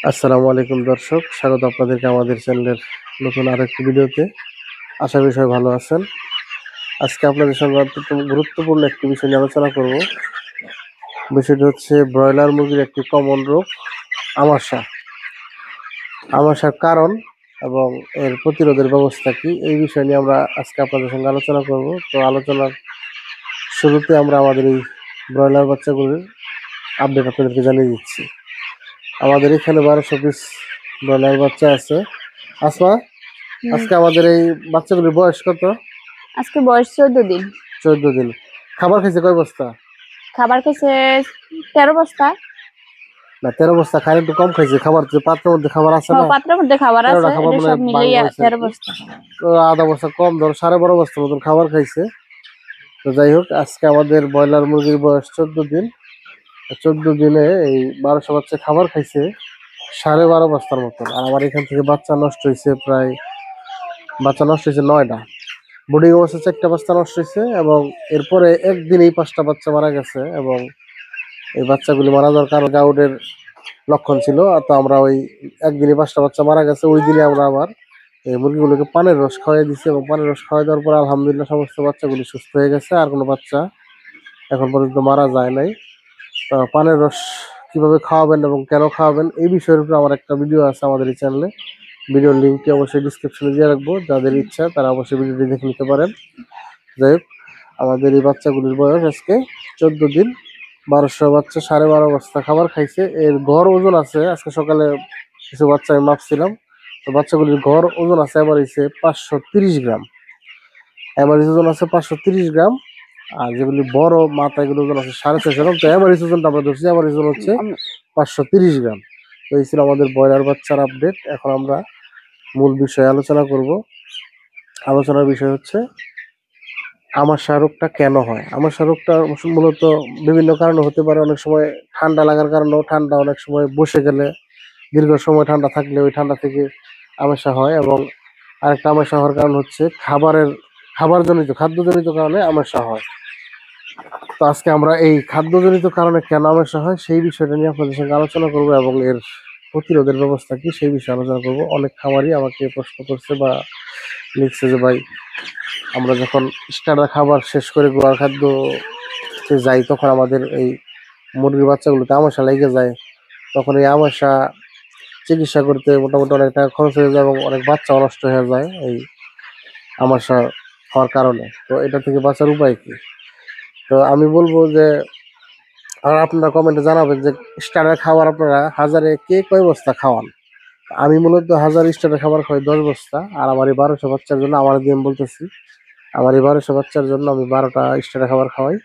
আসসালামু আলাইকুম দর্শক, স্বাগত আপনাদেরকে আমাদের চ্যানেলের নতুন আরেকটি ভিডিওতে। আশা করি সবাই ভালো আছেন। আজকে আপনাদের সঙ্গে অত্যন্ত গুরুত্বপূর্ণ একটি বিষয় নিয়ে আলোচনা করব। বিষয়টি হচ্ছে ব্রয়লার মুরগির একটি কমন রোগ, আমাশা। আমাশার কারণ এবং এর প্রতিরোধের ব্যবস্থা কি, এই বিষয় নিয়ে আমরা আজকে আপনাদের সঙ্গে আলোচনা করব। তো আলোচনার শুরুতে আমরা আমাদের এই ব্রয়লার বাচ্চাগুলির আপডেট আপনাদেরকে জানিয়ে দিচ্ছি। আমাদের এখানে 1200 পিস ব্রয়লার বাচ্চা আছে। আসমা, আজকে আমাদের এই বাচ্চাগুলির বয়স কত? আজকে বয়স 14 দিন। 14 দিন। খাবার খাইছে কয় বস্তা? খাবার খেয়েছে 13 বস্তা। না, 13 বস্তা খাই, একটু কম খাইছে। খাবার যে পাত্রের মধ্যে খাবার আছে না, পাত্রের মধ্যে খাবার 13টা আছে, খাবার এটা মনে সব হয় মিলিয়ে ভাঙা হয়েছে আর 13 কি। বস্তা। তো আধা বস্তা কম, ধরো 12.5 বস্তার মতন খাবার খাইছে। তো যাই হোক, আজকে আমাদের ব্রয়লার মুরগির বয়স 14 দিন। 14 দিনে এই 1200 বাচ্চা খাবার খাইছে 12.5 বস্তার মতন। আর আমার এখান থেকে বাচ্চা নষ্ট হয়েছে 9টা। বোর্ডিং অবস্থা 4টা বাচ্চা নষ্ট হয়েছে এবং এরপরে একদিনেই 5টা বাচ্চা মারা গেছে। এবং এই বাচ্চাগুলি মারা যাওয়ার কারণ গাউডের লক্ষণ ছিল। তো আমরা ওই একদিনে 5টা বাচ্চা মারা গেছে, ওই দিনে আমরা আবার এই মুরগিগুলোকে পানের রস খাওয়াই দিচ্ছি এবং পানের রস খাওয়াই দেওয়ার পর আলহামদুলিল্লাহ সমস্ত বাচ্চাগুলি সুস্থ হয়ে গেছে। আর কোনো বাচ্চা এখন পর্যন্ত মারা যায় নাই। তো পানের রস কিভাবে খাওয়াবেন এবং কেন খাওয়াবেন, এই বিষয়ের উপর আমার একটা ভিডিও আছে আমাদের এই চ্যানেলে। ভিডিওর লিঙ্কটি অবশ্যই ডিসক্রিপশনে দিয়ে রাখবো, যাদের ইচ্ছা তারা অবশ্যই ভিডিওটি দেখে নিতে পারেন। যাই হোক, আমাদের এই বাচ্চাগুলির বয়স আজকে 14 দিন। 1200 বাচ্চা 12.5 বস্তা খাবার খাইছে। এর গড় ওজন আছে, আজকে সকালে কিছু বাচ্চা আমি মাপছিলাম, তো বাচ্চাগুলির গড় ওজন আছে এভারেজে 530 গ্রাম। এভারেজ ওজন আছে 530 গ্রাম। আর যেগুলি বড় মাথা, এগুলো ওজন আছে 650 গ্রাম। তো এভারেজ ওজনটা আমরা ধরছি, এভারেজ ওজন হচ্ছে 530 গ্রাম। তো এই ছিল আমাদের ব্রয়লার বাচ্চার আপডেট। এখন আমরা মূল বিষয়ে আলোচনা করব। আলোচনার বিষয় হচ্ছে আমাশা রোগটা কেন হয়। আমাশা রোগটা মূলত বিভিন্ন কারণে হতে পারে। অনেক সময় ঠান্ডা লাগার কারণেও, ঠান্ডা অনেক সময় বসে গেলে, দীর্ঘ সময় ঠান্ডা থাকলে ওই ঠান্ডা থেকে আমাশা হয়। এবং আরেকটা আমাশা হওয়ার কারণ হচ্ছে খাদ্যজনিত কারণে আমাশা হয়। তো আজকে আমরা এই খাদ্যজনিত কারণে কেন আমাশা হয় সেই বিষয়টা নিয়ে আপনাদের সঙ্গে আলোচনা করব এবং এর প্রতিরোধের ব্যবস্থা কি সেই বিষয়ে আলোচনা করব। অনেক খামারই আমাকে প্রশ্ন করছে বা লিখছে যে ভাই, আমরা যখন স্টার্টার খাবার শেষ করে গোয়ার খাদ্য যাই, তখন আমাদের এই মুরগির বাচ্চাগুলোতে আমাশা লেগে যায়। তখন এই আমাশা চিকিৎসা করতে মোটামুটি অনেক টাকা খরচ হয়ে যায় এবং অনেক বাচ্চা নষ্ট হয়ে যায় এই আমাশা হওয়ার কারণে। তো এটা থেকে বাঁচার উপায় কি? তো আমি বলবো যে, আর আপনারা কমেন্টে জানাবেন যে স্টার্টার খাবার আপনারা হাজারে কে কয় বস্তা খাওয়ান। আমি মূলত 1000 স্টার্টার খাবার খাওয়াই 10 বস্তা। আর আমার এই 1200 বাচ্চার জন্য, আমার দিয়ে আমি বলতেছি, আমার এই 1200 বাচ্চার জন্য আমি 12টা স্টার্টার খাবার খাওয়াই।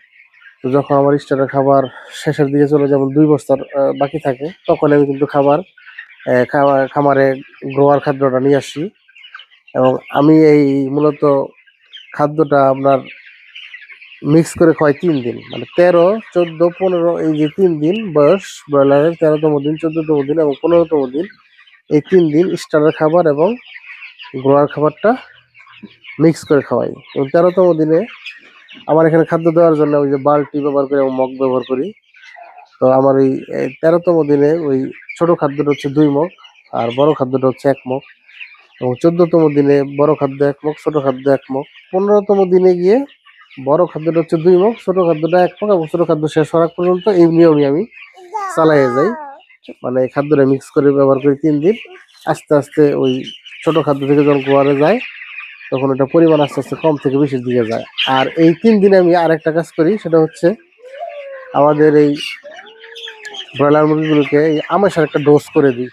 তো যখন আমার স্টার্টার খাবার শেষের দিকে চলে, যেমন 2 বস্তার বাকি থাকে, তখন আমি কিন্তু খামারে গ্রোয়ার খাদ্যটা নিয়ে আসি। এবং আমি এই মূলত খাদ্যটা আপনার মিক্স করে খাওয়াই 3 দিন, মানে 13, 14, 15, এই যে 3 দিন বয়স ব্রয়লারের, 13তম দিন, 14তম দিন এবং 15তম দিন, এই 3 দিন স্টারের খাবার এবং গ্রোয়ার খাবারটা মিক্স করে খাওয়াই। এবং 13তম দিনে আমার এখানে খাদ্য দেওয়ার জন্য ওই যে বালতি ব্যবহার করি এবং মগ ব্যবহার করি। তো আমার ওই 13তম দিনে ওই ছোট খাদ্যটা হচ্ছে 2 মগ আর বড় খাদ্যটা হচ্ছে 1 মগ। এবং 14তম দিনে বড় খাদ্য 1 মগ, ছোট খাদ্য 1 মগ। 15তম দিনে গিয়ে বড় খাদ্যটা হচ্ছে 2 মগ, ছোট খাদ্যটা 1 মগ এবং ছোট খাদ্য শেষ হওয়ার পর্যন্ত এই নিয়মই আমি চালাইয়ে যাই। মানে এই খাদ্যটা মিক্স করে ব্যবহার করি 3 দিন। আস্তে আস্তে ওই ছোট খাদ্য থেকে যখন গোয়ারে যায়, তখন ওটা পরিমাণ আস্তে আস্তে কম থেকে বেশির দিকে যায়। আর এই 3 দিনে আমি আরেকটা কাজ করি, সেটা হচ্ছে আমাদের এই ব্রয়লার মুরগিগুলোকে এই আমেশার একটা ডোজ করে দিই।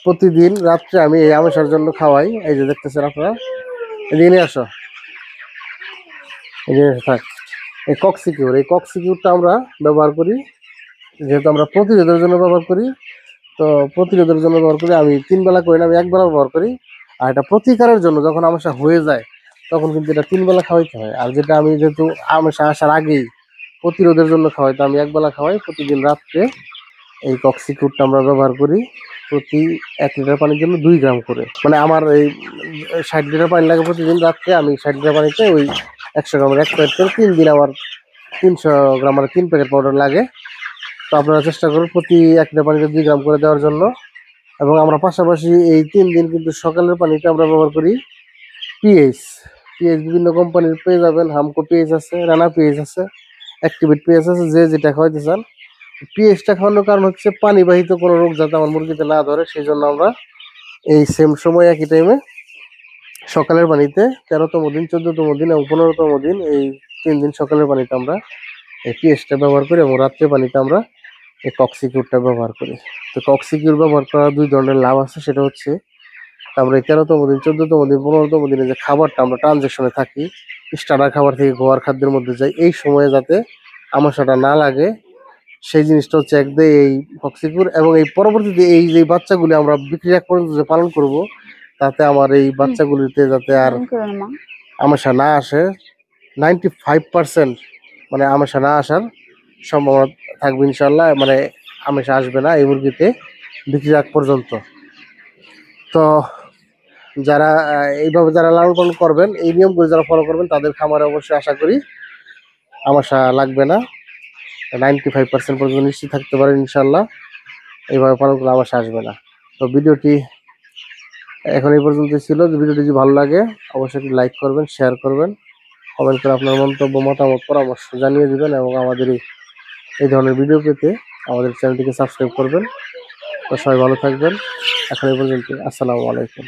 প্রতিদিন রাত্রে আমি এই আমেশার জন্য খাওয়াই। এই যে দেখতেছেন আপনারা, এদিকে নিয়ে আসো, এদিকে থাক। এই কক্সিকিউরটা আমরা ব্যবহার করি, যেহেতু আমরা প্রতিরোধের জন্য ব্যবহার করি। তো প্রতিরোধের জন্য ব্যবহার করি, আমি 3 বেলা করি না, আমি 1 বেলা ব্যবহার করি। আর এটা প্রতিকারের জন্য, যখন আমাশা হয়ে যায় তখন কিন্তু এটা 3 বেলা খাওয়াইতে হয়। আর যেটা আমি যেহেতু আমাশা আসার আগেই প্রতিরোধের জন্য খাওয়াই, তো আমি 1 বেলা খাওয়াই প্রতিদিন রাত্রে। এই কক্সিকিউরটা আমরা ব্যবহার করি প্রতি 1 লিটার পানির জন্য 2 গ্রাম করে। মানে আমার এই 60 লিটার পানি লাগে প্রতিদিন রাত্রে, আমি 60 লিটার পানিতে ওই 100 গ্রামের 1 প্যাকেট করে 3 দিন আমার 300 গ্রাম, মানে 3 প্যাকেট পাউডার লাগে। তো আপনারা চেষ্টা করুন প্রতি 1 লিটার পানিতে 2 গ্রাম করে দেওয়ার জন্য। এবং আমরা পাশাপাশি এই 3 দিন কিন্তু সকালের পানিতে আমরা ব্যবহার করি পিএইচ। পিএইচ বিভিন্ন কোম্পানির পেয়ে যাবেন, হামকো পিএইচ আছে, রানা পিএইচ আছে, অ্যাক্টিভেট পিএইচ আছে, যে যেটা খাওয়াইতে চান। পিএইচটা খাওয়ানোর কারণ হচ্ছে পানিবাহিত কোনো রোগ যাতে আমার মুরগিতে না ধরে, সেই জন্য আমরা এই সেম সময় একই টাইমে সকালের পানিতে 13তম দিন, 14তম দিন এবং 15তম দিন এই 3 দিন সকালের পানিতে আমরা এই পিএইচটা ব্যবহার করি এবং রাত্রে পানিতে আমরা এই কক্সিকিউরটা ব্যবহার করি। তো কক্সিকিউর ব্যবহার করার 2 ধরনের লাভ আছে, সেটা হচ্ছে আমরা এই 13তম দিন, 14তম দিন, 15তম দিনে যে খাবারটা আমরা ট্রানজেকশনে থাকি, স্টার্টার খাবার থেকে গোয়ার খাদ্যের মধ্যে যাই, এই সময়ে যাতে আমাশাটা না লাগে সেই জিনিসটা হচ্ছে একদম এই কক্সিকিউর। এবং এই পরবর্তীতে এই যে বাচ্চাগুলি আমরা বিক্রি এক পর্যন্ত যে পালন করব, তাতে আমার এই বাচ্চাগুলিতে যাতে আর মা আমাশা না আসে, 95% মানে আমাশা না আসার সম্ভাবনা থাকবে ইনশাল্লাহ। মানে আমাশা আসবে না এই মুরগিতে বিক্রির আগ পর্যন্ত। তো যারা এইভাবে যারা লালন পালন করবেন, এই নিয়মগুলো যারা ফলো করবেন, তাদের খামারে অবশ্যই আশা করি আমাশা লাগবে না। 95% পর্যন্ত নিশ্চিত থাকতে পারেন ইনশাল্লাহ, এইভাবে পালন করলে আমাশা আসবে না। তো ভিডিওটি এখন এই পর্যন্তই ছিল। ভিডিওটি যদি ভালো লাগে অবশ্যই একটি লাইক করবেন, শেয়ার করবেন, কমেন্ট করে আপনার মন্তব্য, মতামত, পরামর্শ জানিয়ে দিবেন এবং আমাদের এই ধরনের ভিডিও পেতে আমাদের চ্যানেলটিকে সাবস্ক্রাইব করবেন। তো সবাই ভালো থাকবেন। এখন এই পর্যন্ত, আসসালামু আলাইকুম।